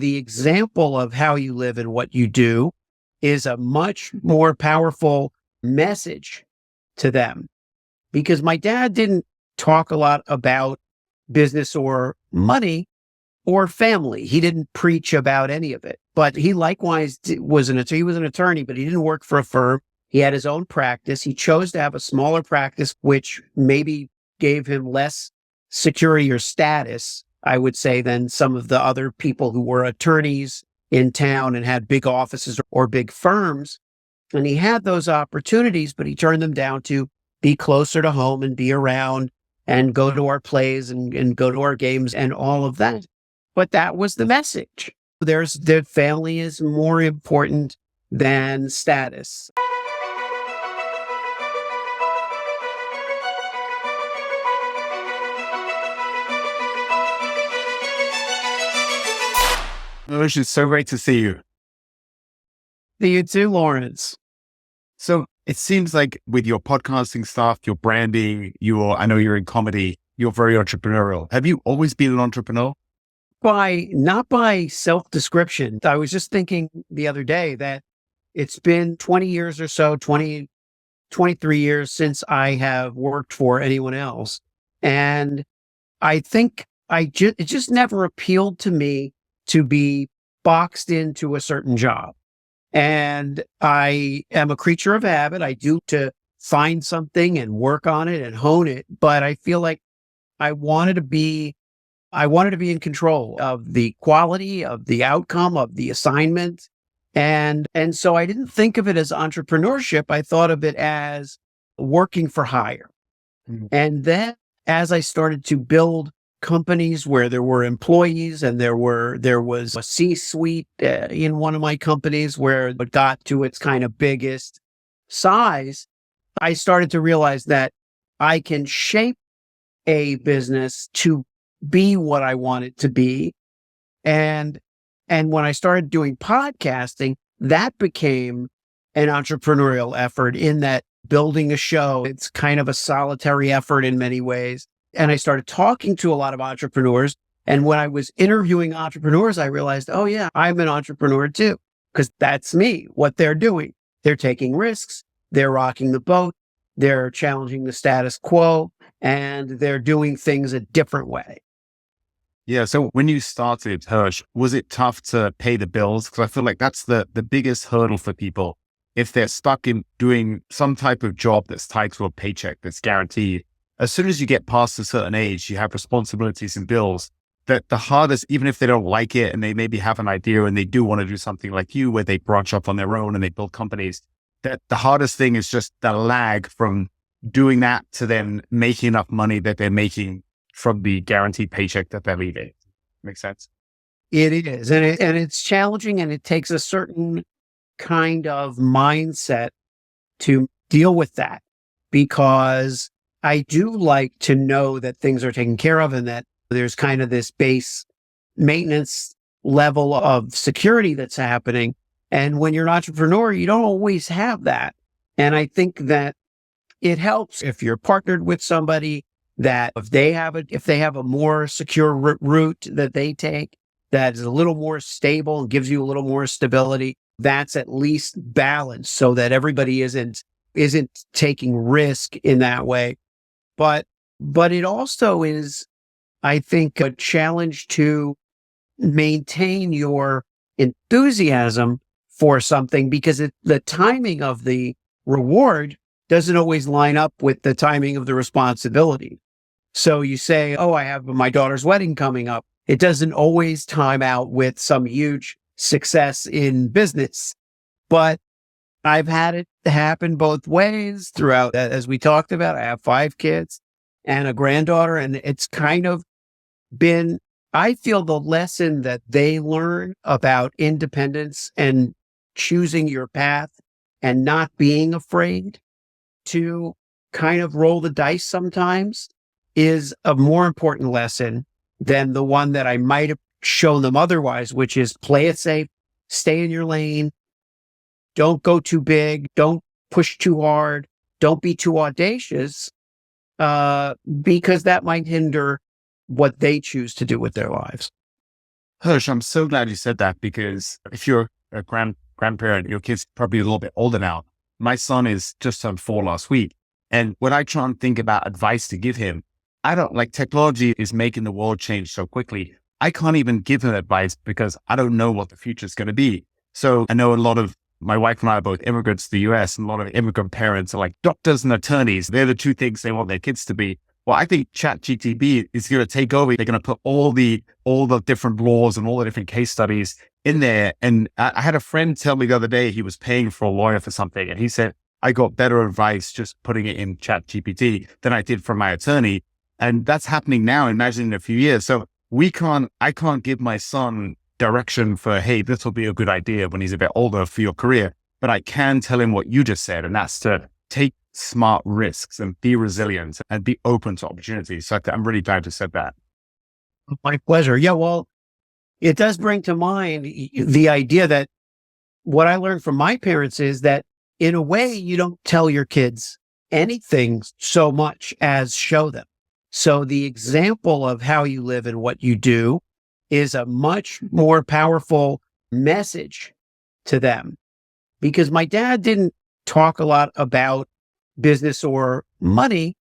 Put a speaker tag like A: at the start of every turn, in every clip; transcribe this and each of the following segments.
A: the example of how you live and what you do is a much more powerful message to them. Because my dad didn't talk a lot about business or money or family. He didn't preach about any of it, but he likewise was he was an attorney, but he didn't work for a firm. He had his own practice. He chose to have a smaller practice, which maybe gave him less security or status, I would say, than some of the other people who were attorneys in town and had big offices or big firms. And he had those opportunities, but he turned them down to be closer to home and be around and go to our plays and go to our games and all of that. But that was the message. The family is more important than status.
B: Hersh, it's so great to see you.
A: See you too, Lawrence.
B: So it seems like with your podcasting stuff, your branding, I know you're in comedy, you're very entrepreneurial. Have you always been an entrepreneur?
A: Not by self-description. I was just thinking the other day that it's been 20 years or so, 23 years since I have worked for anyone else. And I think it just never appealed to me to be boxed into a certain job. And I am a creature of habit. I do to find something and work on it and hone it. But I feel like I wanted to be in control of the quality, of the outcome, of the assignment. And so I didn't think of it as entrepreneurship. I thought of it as working for hire. Mm-hmm. And then as I started to build companies where there were employees and there was a C-suite in one of my companies where it got to its kind of biggest size, I started to realize that I can shape a business to be what I want it to be. And when I started doing podcasting, that became an entrepreneurial effort in that building a show, it's kind of a solitary effort in many ways. And I started talking to a lot of entrepreneurs. And when I was interviewing entrepreneurs, I realized, oh yeah, I'm an entrepreneur too, because that's me, what they're doing. They're taking risks. They're rocking the boat. They're challenging the status quo, and they're doing things a different way.
B: Yeah. So when you started, Hersh, was it tough to pay the bills? Because I feel like that's the biggest hurdle for people. If they're stuck in doing some type of job that's tied to a paycheck that's guaranteed, as soon as you get past a certain age, you have responsibilities and bills. That the hardest, even if they don't like it and they maybe have an idea and they do want to do something like you, where they branch off on their own and they build companies, that the hardest thing is just the lag from doing that to then making enough money that they're making from the guaranteed paycheck that they're leaving. Makes sense?
A: It is. And it's challenging, and it takes a certain kind of mindset to deal with that, because I do like to know that things are taken care of and that there's kind of this base maintenance level of security that's happening. And when you're an entrepreneur, you don't always have that. And I think that it helps if you're partnered with somebody, that if they have a more secure route that they take, that is a little more stable and gives you a little more stability, that's at least balanced so that everybody isn't taking risk in that way. But it also is, I think, a challenge to maintain your enthusiasm for something, because the timing of the reward doesn't always line up with the timing of the responsibility. So you say, oh, I have my daughter's wedding coming up. It doesn't always time out with some huge success in business. But I've had it happen both ways throughout. As we talked about, I have 5 kids and a granddaughter, and it's kind of been, I feel, the lesson that they learn about independence and choosing your path and not being afraid to kind of roll the dice sometimes is a more important lesson than the one that I might have shown them otherwise, which is play it safe, stay in your lane, don't go too big, don't push too hard, don't be too audacious, because that might hinder what they choose to do with their lives.
B: Hirsch, I'm so glad you said that because if you're a grandparent, your kid's probably a little bit older now. My son is just turned 4 last week. And when I try and think about advice to give him, I don't like technology is making the world change so quickly. I can't even give him advice because I don't know what the future is going to be. So I know a lot of my wife and I are both immigrants to the US, and a lot of immigrant parents are like doctors and attorneys. They're the two things they want their kids to be. Well, I think ChatGPT is going to take over. They're going to put all the different laws and all the different case studies in there. And I had a friend tell me the other day he was paying for a lawyer for something, and he said, I got better advice just putting it in ChatGPT than I did from my attorney. And that's happening now. Imagine in a few years. So I can't give my son direction for, hey, this will be a good idea when he's a bit older for your career. But I can tell him what you just said, and that's to take smart risks and be resilient and be open to opportunities. So I'm really glad you said that.
A: My pleasure. Yeah, well, it does bring to mind the idea that what I learned from my parents is that in a way, you don't tell your kids anything so much as show them. So the example of how you live and what you do is a much more powerful message to them, because my dad didn't talk a lot about business or money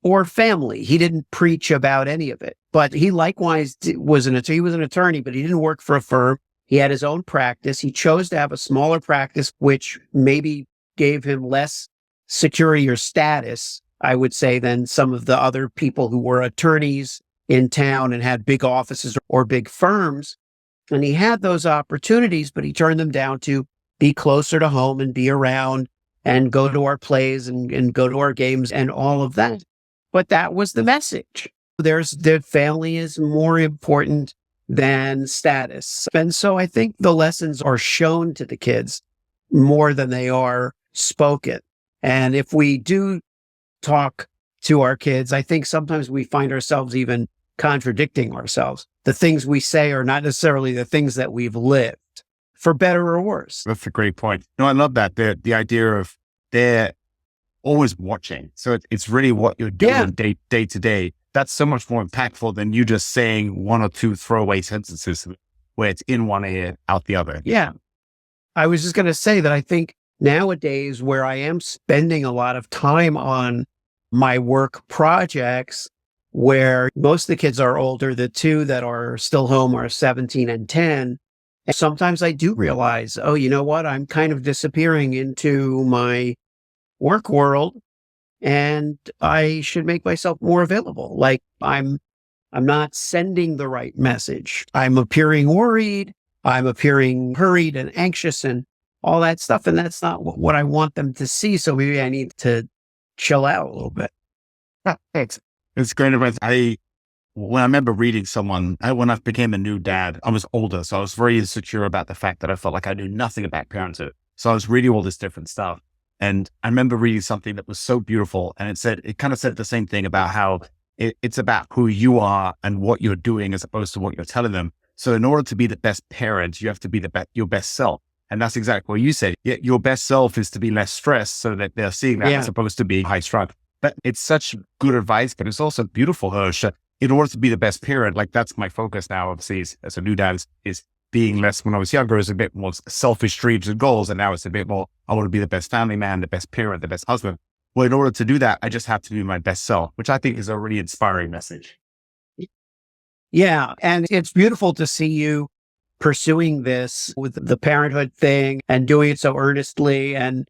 A: or family. He didn't preach about any of it, but he likewise was an attorney, but he didn't work for a firm. He had his own practice. He chose to have a smaller practice, which maybe gave him less security or status, I would say, than some of the other people who were attorneys in town and had big offices or big firms. And he had those opportunities, but he turned them down to be closer to home and be around and go to our plays and go to our games and all of that. But that was the message. The family is more important than status. And so I think the lessons are shown to the kids more than they are spoken. And if we do talk to our kids, I think sometimes we find ourselves even contradicting ourselves. The things we say are not necessarily the things that we've lived, for better or worse.
B: That's a great point. No, I love that. The idea of they're always watching. So it's really what you're doing day to day. That's so much more impactful than you just saying one or two throwaway sentences where it's in one ear, out the other.
A: Yeah. I was just going to say that I think nowadays, where I am spending a lot of time on my work projects, where most of the kids are older, the two that are still home are 17 and 10. And sometimes I do realize, oh, you know what? I'm kind of disappearing into my work world, and I should make myself more available. Like I'm not sending the right message. I'm appearing worried. I'm appearing hurried and anxious and all that stuff. And that's not what I want them to see. So maybe I need to chill out a little bit.
B: Thanks. It's great advice. When I remember reading when I became a new dad, I was older. So I was very insecure about the fact that I felt like I knew nothing about parenthood. So I was reading all this different stuff. And I remember reading something that was so beautiful. And it kind of said the same thing about how it's about who you are and what you're doing as opposed to what you're telling them. So in order to be the best parent, you have to be your best self. And that's exactly what you said. Your best self is to be less stressed so that they're seeing that as opposed to being high strung. But it's such good advice, but it's also beautiful, Hersh. In order to be the best parent, like that's my focus now, obviously, as a new dad is being less. When I was younger, it was a bit more selfish dreams and goals. And now it's a bit more, I want to be the best family man, the best parent, the best husband. Well, in order to do that, I just have to be my best self, which I think is a really inspiring message.
A: Yeah. And it's beautiful to see you pursuing this with the parenthood thing and doing it so earnestly, and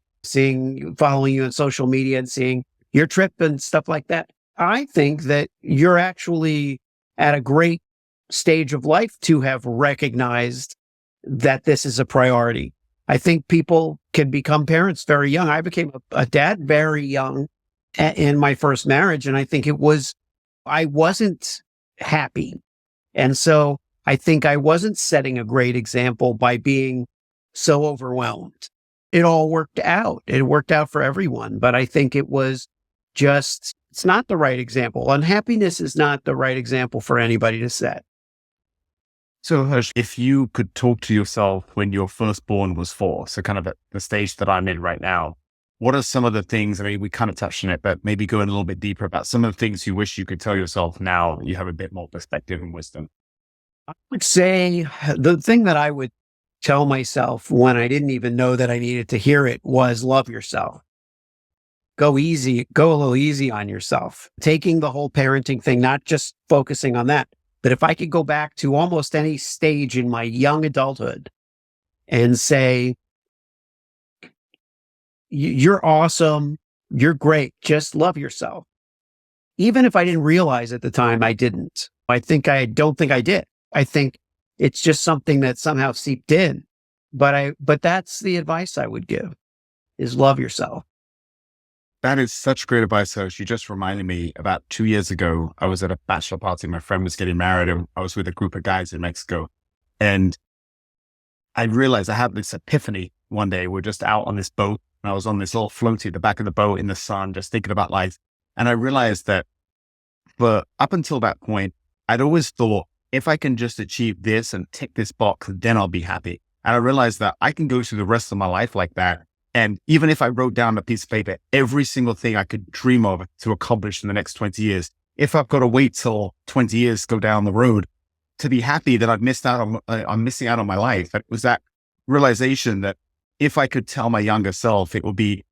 A: following you on social media and seeing your trip and stuff like that. I think that you're actually at a great stage of life to have recognized that this is a priority. I think people can become parents very young. I became a dad very young in my first marriage. And I think I wasn't happy. And so I think I wasn't setting a great example by being so overwhelmed. It all worked out. It worked out for everyone. But I think it's not the right example. Unhappiness is not the right example for anybody to set.
B: So Hersh, if you could talk to yourself when your firstborn was 4, so kind of at the stage that I'm in right now, what are some of the things, I mean, we kind of touched on it, but maybe go in a little bit deeper about some of the things you wish you could tell yourself now that you have a bit more perspective and wisdom?
A: Would say the thing that I would tell myself when I didn't even know that I needed to hear it was love yourself. Go easy, go a little easy on yourself. Taking the whole parenting thing, not just focusing on that, but if I could go back to almost any stage in my young adulthood and say, You're awesome, you're great, just love yourself." Even if I didn't realize at the time I didn't. I don't think I did. I think it's just something that somehow seeped in. But that's the advice I would give is love yourself.
B: That is such great advice, Coach. You just reminded me about 2 years ago, I was at a bachelor party. My friend was getting married and I was with a group of guys in Mexico. And I realized I had this epiphany one day. We're just out on this boat and I was on this little floaty at the back of the boat in the sun, just thinking about life. And I realized that for up until that point, I'd always thought if I can just achieve this and tick this box, then I'll be happy. And I realized that I can go through the rest of my life like that. And even if I wrote down on a piece of paper every single thing I could dream of to accomplish in the next 20 years, if I've got to wait till 20 years to go down the road to be happy that I've missed out on, I'm missing out on my life. It was that realization that if I could tell my younger self, it would be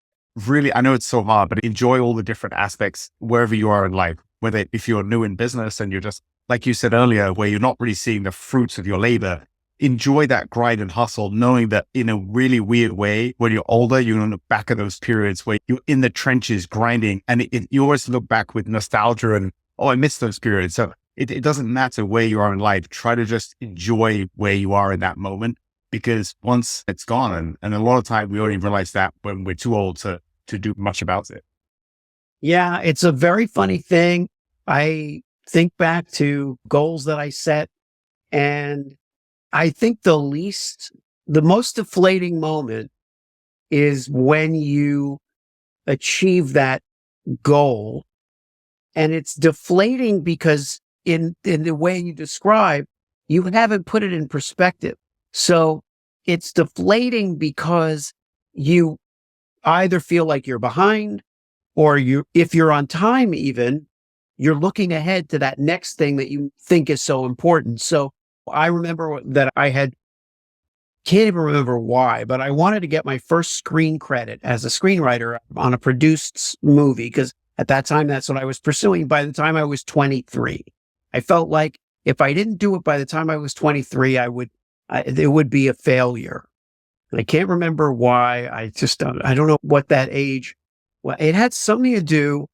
B: really, I know it's so hard, but enjoy all the different aspects wherever you are in life, whether if you're new in business and you're just, like you said earlier, where you're not really seeing the fruits of your labor, enjoy that grind and hustle, knowing that in a really weird way, when you're older, you're on the back of those periods where you're in the trenches grinding and you always look back with nostalgia and, oh, I miss those periods. So it doesn't matter where you are in life. Try to just enjoy where you are in that moment because once it's gone, and a lot of time we only realize that when we're too old to do much about it.
A: Yeah, it's a very funny thing. I think back to goals that I set, and I think the most deflating moment is when you achieve that goal. And it's deflating because in the way you describe, you haven't put it in perspective. So it's deflating because you either feel like you're behind or if you're on time, even you're looking ahead to that next thing that you think is so important. So I remember that can't even remember why, but I wanted to get my first screen credit as a screenwriter on a produced movie because at that time, that's what I was pursuing. By the time I was 23, I felt like if I didn't do it by the time I was 23, it would be a failure. And I can't remember why. I don't know what that age. Well, it had something to do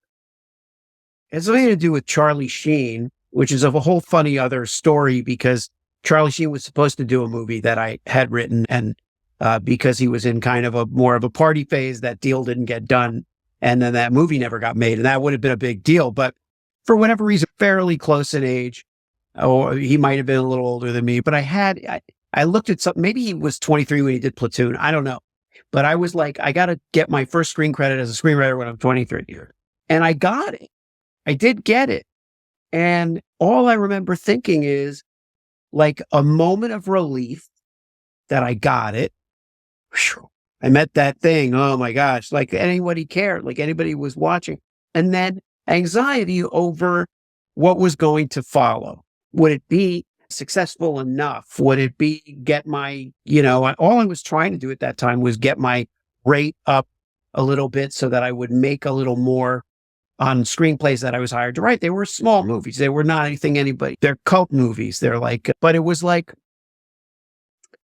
A: with Charlie Sheen, which is a whole funny other story because Charlie Sheen was supposed to do a movie that I had written. And because he was in kind of more of a party phase, that deal didn't get done. And then that movie never got made. And that would have been a big deal. But for whatever reason, fairly close in age, or he might have been a little older than me. But I looked at something, maybe he was 23 when he did Platoon. I don't know. But I was like, I got to get my first screen credit as a screenwriter when I'm 23. And I got it. I did get it. And all I remember thinking is like a moment of relief that I got it. Whew, I met that thing. Oh my gosh. Like anybody cared, like anybody was watching. And then anxiety over what was going to follow. Would it be successful enough? Would it be all I was trying to do at that time was get my rate up a little bit so that I would make a little more on screenplays that I was hired to write. They were small movies. They were not they're cult movies. They're like, but it was like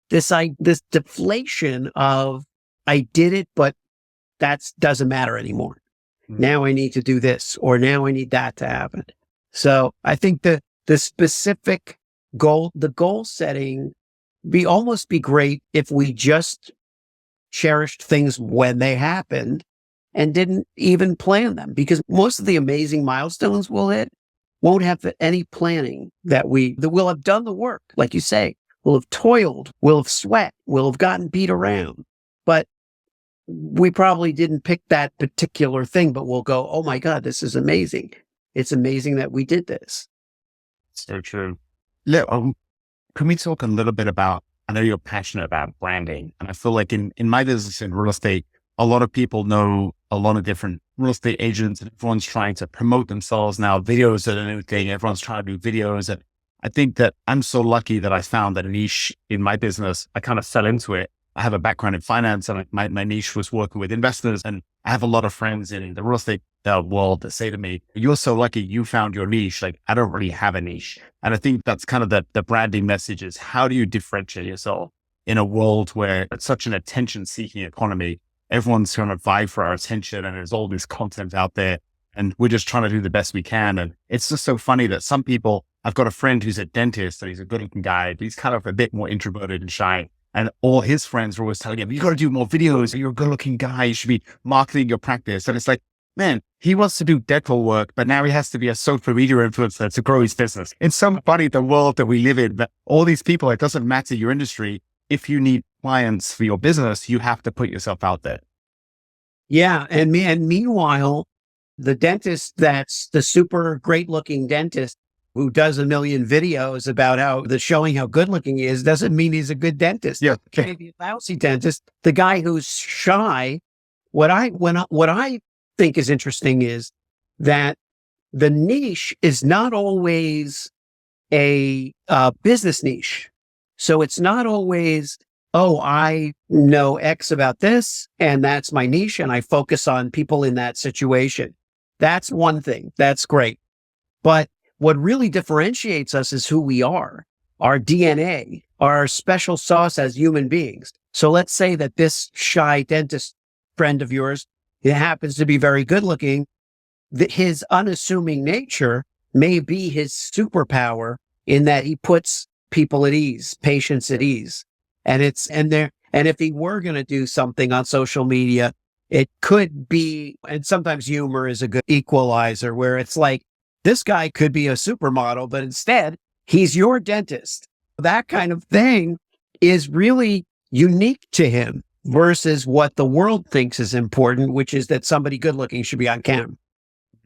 A: this deflation of I did it, but that doesn't matter anymore. Mm-hmm. Now I need to do this, or now I need that to happen. So I think the specific the goal setting almost be great if we just cherished things when they happened and didn't even plan them, because most of the amazing milestones we'll hit won't have any planning that we'll have done the work. Like you say, we'll have toiled, we'll have sweat, we'll have gotten beat around, but we probably didn't pick that particular thing, but we'll go, oh my God, this is amazing. It's amazing that we did this.
B: So true. Look, can we talk a little bit about, I know you're passionate about branding, and I feel like in my business in real estate, a lot of people know a lot of different real estate agents and everyone's trying to promote themselves now. Videos are a new thing. Everyone's trying to do videos. And I think that I'm so lucky that I found a niche in my business. I kind of fell into it. I have a background in finance, and my niche was working with investors. And I have a lot of friends in the real estate world that say to me, "You're so lucky you found your niche. Like, I don't really have a niche." And I think that's kind of the branding message is, how do you differentiate yourself in a world where it's such an attention seeking economy? Everyone's trying to vie for our attention, and there's all this content out there, and we're just trying to do the best we can. And it's just so funny that some people, I've got a friend who's a dentist and he's a good looking guy, but he's kind of a bit more introverted and shy. And all his friends were always telling him, "You got to do more videos. You're a good looking guy. You should be marketing your practice." And it's like, man, he wants to do dental work, but now he has to be a social media influencer to grow his business. It's so funny, the world that we live in, that all these people, it doesn't matter your industry. If you need clients for your business, you have to put yourself out there.
A: Yeah. And meanwhile, the dentist that's the super great looking dentist who does a million videos about showing how good looking he is doesn't mean he's a good dentist.
B: Yeah.
A: He may be a lousy dentist. The guy who's shy, what I think is interesting is that the niche is not always a business niche. So it's not always, oh, I know X about this and that's my niche and I focus on people in that situation. That's one thing. That's great. But what really differentiates us is who we are, our DNA, our special sauce as human beings. So let's say that this shy dentist friend of yours, it happens to be very good looking, that his unassuming nature may be his superpower in that he puts people at ease, patients at ease. And if he were going to do something on social media, it could be, and sometimes humor is a good equalizer where it's like, this guy could be a supermodel, but instead he's your dentist. That kind of thing is really unique to him versus what the world thinks is important, which is that somebody good looking should be on camera.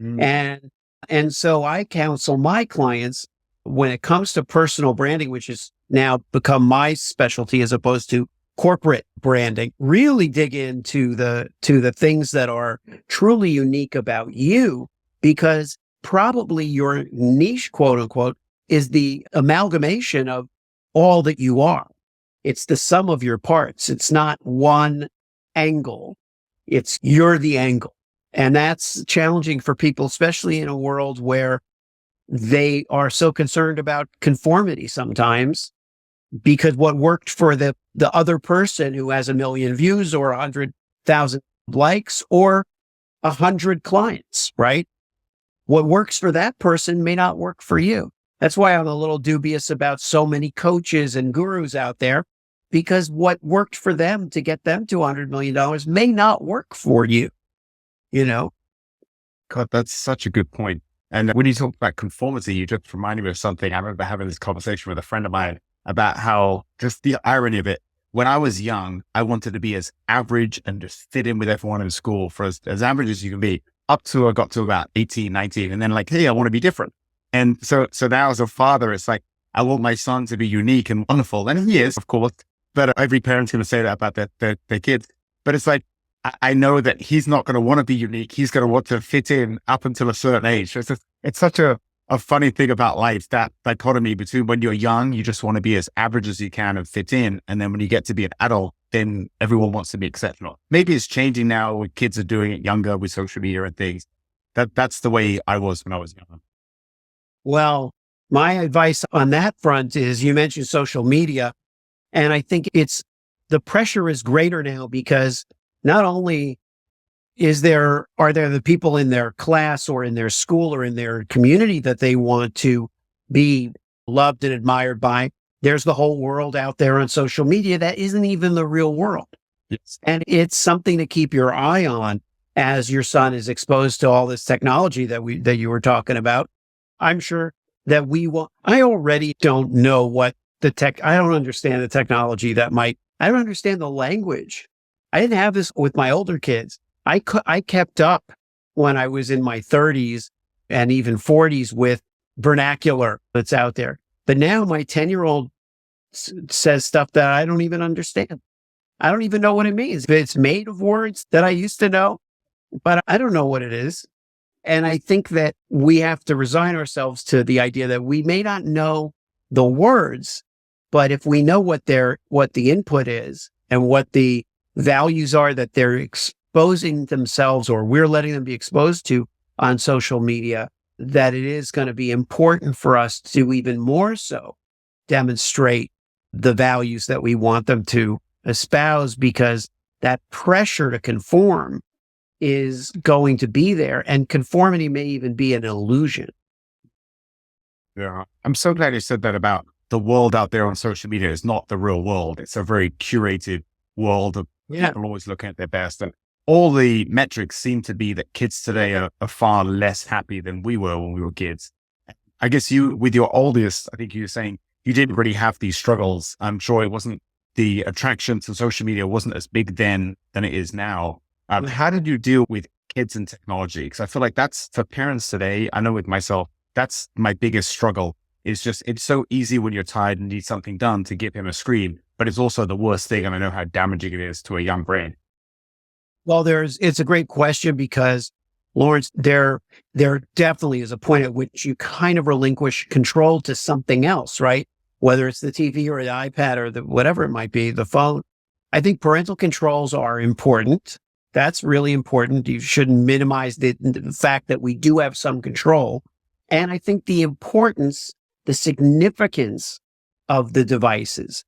A: And so I counsel my clients when it comes to personal branding, which has now become my specialty as opposed to corporate branding, really dig into the things that are truly unique about you, because probably your niche, quote unquote, is the amalgamation of all that you are. It's the sum of your parts. It's not one angle. You're the angle. And that's challenging for people, especially in a world where they are so concerned about conformity sometimes, because what worked for the other person who has 1 million views or 100,000 likes or 100 clients, right? What works for that person may not work for you. That's why I'm a little dubious about so many coaches and gurus out there, because what worked for them to get them to $100 million may not work for you, you know?
B: God, that's such a good point. And when you talk about conformity, you just reminded me of something. I remember having this conversation with a friend of mine about how, just the irony of it. When I was young, I wanted to be as average and just fit in with everyone in school for as average as you can be, up to I got to about 18, 19. And then like, hey, I want to be different. And so now as a father, it's like, I want my son to be unique and wonderful. And he is, of course, but every parent's going to say that about their kids. But it's like, I know that he's not going to want to be unique. He's going to want to fit in up until a certain age. So it's such a funny thing about life, that dichotomy between when you're young, you just want to be as average as you can and fit in. And then when you get to be an adult, then everyone wants to be exceptional. Maybe it's changing now with kids are doing it younger with social media and things. That's the way I was when I was young.
A: Well, my advice on that front is, you mentioned social media, and I think the pressure is greater now because not only are there the people in their class or in their school or in their community that they want to be loved and admired by, there's the whole world out there on social media that isn't even the real world.
B: Yes.
A: And it's something to keep your eye on as your son is exposed to all this technology that you were talking about. I'm sure that I already don't know what I don't understand the technology I don't understand the language. I didn't have this with my older kids. I kept up when I was in my 30s and even 40s with vernacular that's out there. But now my 10-year-old says stuff that I don't even understand. I don't even know what it means. It's made of words that I used to know, but I don't know what it is. And I think that we have to resign ourselves to the idea that we may not know the words, but if we know what the input is and what the values are that they're exposing themselves or we're letting them be exposed to on social media, that it is going to be important for us to even more so demonstrate the values that we want them to espouse, because that pressure to conform is going to be there, and conformity may even be an illusion.
B: Yeah. I'm so glad you said that about the world out there on social media is not the real world. It's a very curated world of people always looking at their best. And all the metrics seem to be that kids today are far less happy than we were when we were kids. I guess you, with your oldest, I think you were saying you didn't really have these struggles. I'm sure it wasn't, the attraction to social media wasn't as big then than it is now. How did you deal with kids and technology? Because I feel like that's for parents today. I know with myself, that's my biggest struggle. It's just, it's so easy when you're tired and need something done to give him a screen, but it's also the worst thing. And I know how damaging it is to a young brain.
A: Well, it's a great question because, Lawrence, there definitely is a point at which you kind of relinquish control to something else, right? Whether it's the TV or the iPad or whatever it might be, the phone. I think parental controls are important. That's really important. You shouldn't minimize the fact that we do have some control. And I think the importance, the significance of the devices,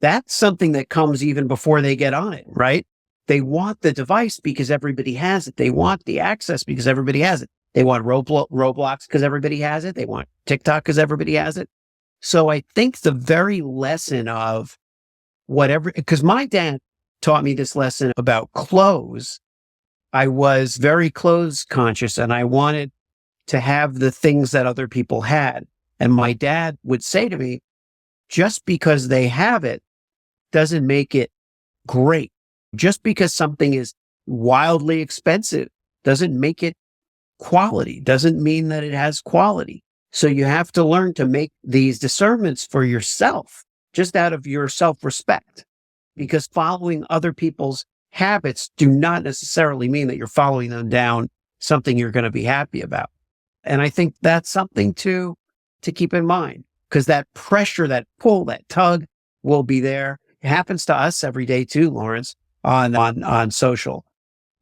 A: that's something that comes even before they get on it, right? They want the device because everybody has it. They want the access because everybody has it. They want Roblox because everybody has it. They want TikTok because everybody has it. So I think the very lesson of whatever, because my dad taught me this lesson about clothes. I was very clothes conscious and I wanted to have the things that other people had. And my dad would say to me, just because they have it doesn't make it great. Just because something is wildly expensive doesn't make it quality, doesn't mean that it has quality. So you have to learn to make these discernments for yourself, just out of your self-respect, because following other people's habits do not necessarily mean that you're following them down something you're going to be happy about. And I think that's something to keep in mind, because that pressure, that pull, that tug will be there. It happens to us every day too, Lawrence, on social.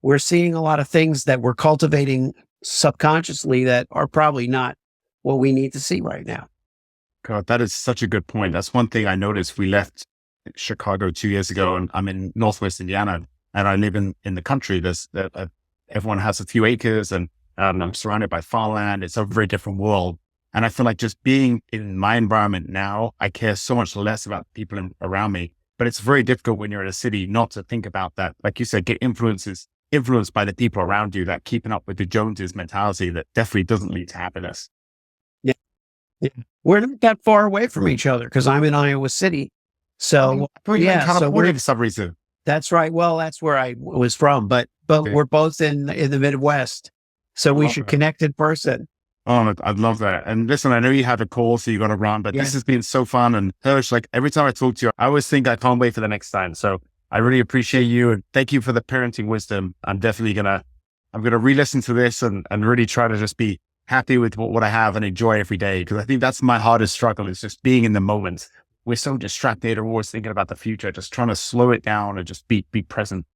A: We're seeing a lot of things that we're cultivating subconsciously that are probably not what we need to see right now.
B: God, that is such a good point. That's one thing I noticed. We left Chicago 2 years ago and I'm in Northwest Indiana and I live in the country. Everyone has a few acres and I'm surrounded by farmland. It's a very different world. And I feel like just being in my environment now, I care so much less about people around me, but it's very difficult when you're in a city not to think about that. Like you said, get influenced by the people around you, that keeping up with the Joneses mentality that definitely doesn't lead to happiness.
A: Yeah. We're not that far away from each other because I'm in Iowa City. So
B: California for some reason.
A: That's right. Well, that's where I was from, but
B: Okay.
A: we're both in the Midwest. So we should connect in person.
B: Oh, I'd love that. And listen, I know you have a call, so you got to run, but this has been so fun. And Hersh, like every time I talk to you, I always think I can't wait for the next time. So I really appreciate you and thank you for the parenting wisdom. I'm definitely I'm going to re-listen to this and really try to just be happy with what I have and enjoy every day. Because I think that's my hardest struggle, is just being in the moment. We're so distracted or always thinking about the future, just trying to slow it down and just be present.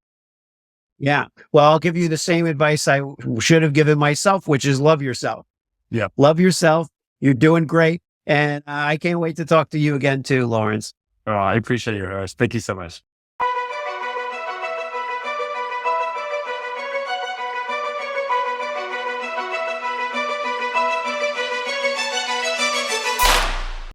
A: Yeah. Well, I'll give you the same advice I should have given myself, which is love yourself.
B: Yeah.
A: Love yourself. You're doing great. And I can't wait to talk to you again too, Lawrence.
B: Oh, I appreciate you, Hersh. Thank you so much.